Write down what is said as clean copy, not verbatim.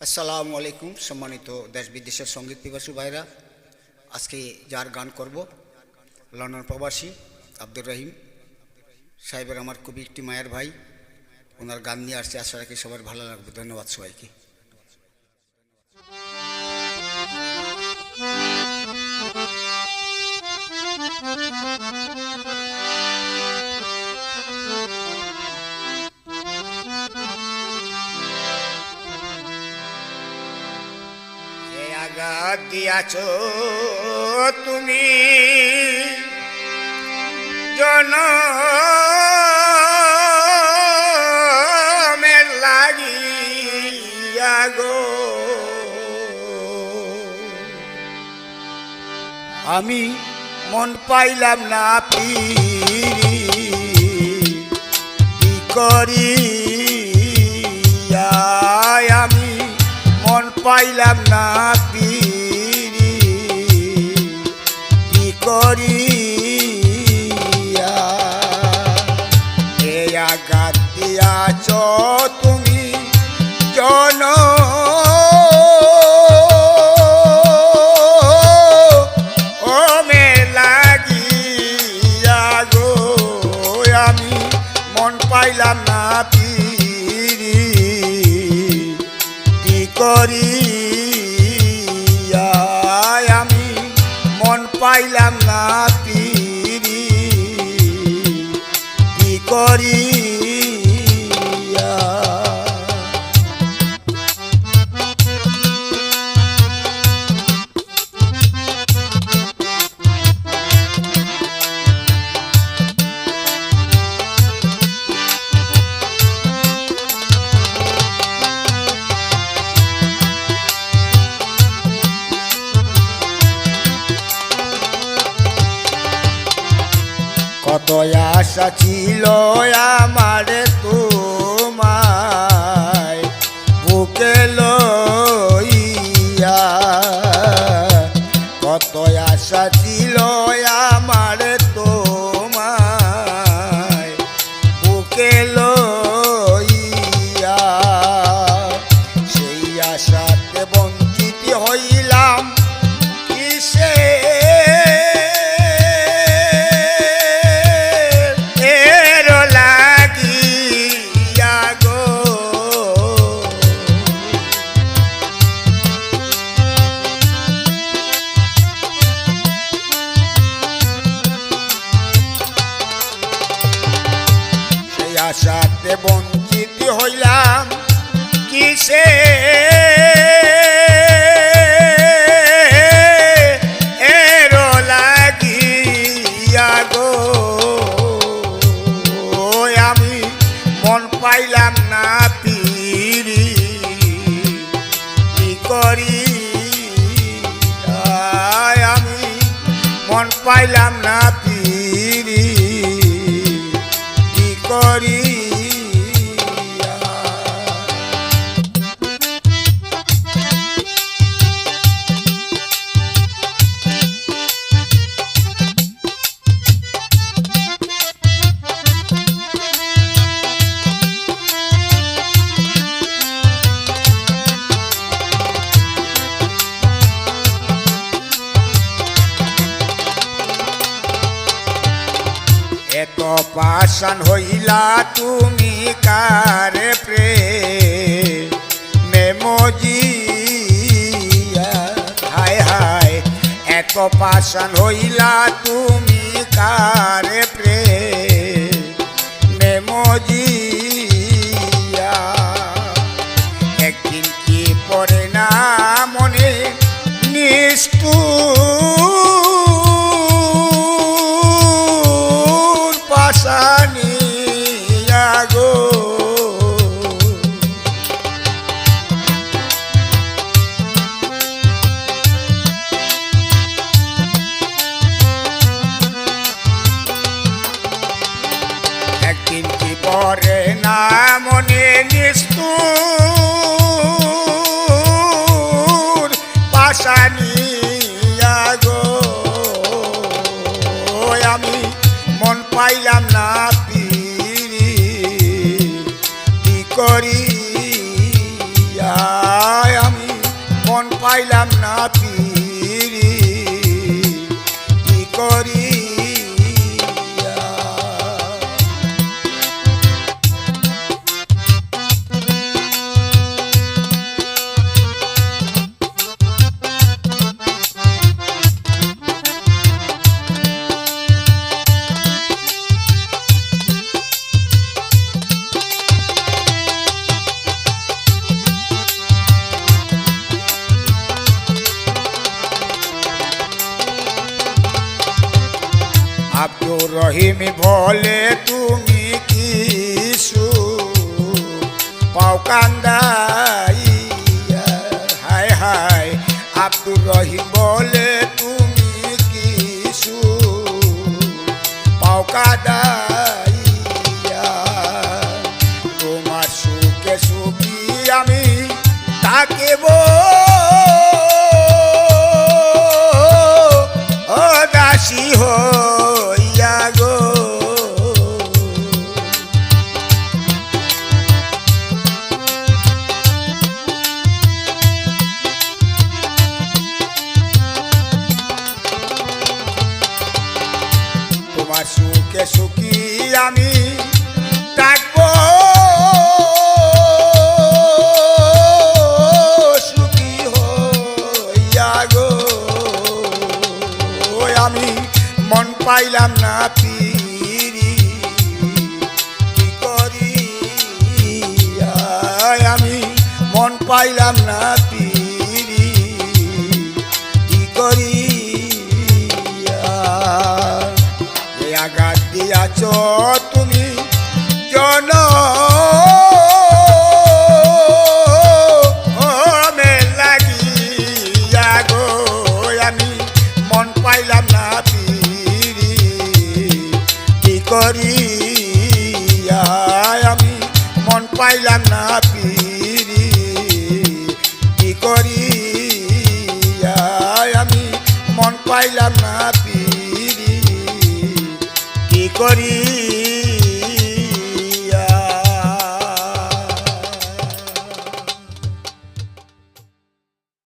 আসসালামু আলাইকুম সম্মানিত দেশ বিদেশের সঙ্গীত পিপাসু ভাইরা। আজকে যার গান করব লন্ডন প্রবাসী আব্দুর রহিম সাহেবের আমার খুবই একটি মায়ের ভাই, ওনার গান নিয়ে আসছে। আশা রাখি সবার ভালো লাগবে। ধন্যবাদ সবাইকে। আঘাত দিয়াছ তুমি জনমের লাগিয়া গো, আমি মন পাইলাম না পিরি কি করি, আমি মন পাইলাম না পিরি কি করি, আঘাত দিয়াছ তুমি জনমে লাগিয়া গো, আমি মন পাইলাম না পিরি কি করি, আমি মন পাইলাম না পিরি কি করি। কত আশা ছিল আমার তোমায় বুকে লইয়া, কত আশা ছিল আমার তোমায় বুকে লইয়া, সেই আশাতে বঞ্চিত হইলাম কিসে, আশাতে বঞ্চিত হইলাম কিসে, এরো লাগিয়া গো, আমি মন পাইলাম না পিরি কি করি, আমি মন পাইলাম না পিরি করি। এত পাষাণ হইলা তুমি কারে প্রেমে মজিয়া, হায় হায় এত পাষাণ হইলা তুমি কারে প্রেমে মজিয়া, একদিন কি পড়ে না মনে নিষ্ঠুর পাশানিয়া গো, একদিন কি পরে না মনে নিষ্ঠুর পাশানিয়া পাইলাম না পিরি কি করি আব্দুর রহিম বলে তুমি কিছু পাও কান্দাইয়া হায় হায় আব্দুর রহিম বলে তুমি কিছু পাও কাদাইয়া তোমার সুখে সুখী আমি তাকেব ও দাসী হইয়া গো তোমার সুখে সুখী আমি থাকবো সুখী হইয়া গো আমি মন পাইলাম না পিরি কি করি আমি মন পাইলাম না পিরি কি করি আঘাত দিয়াছ তুমি জন লাগিয়া গো আমি মন পাইলাম না পিরি কি করি আমি মন পাইলাম না পিরি কি করি আমি মন পাইলাম না পিরি কি করি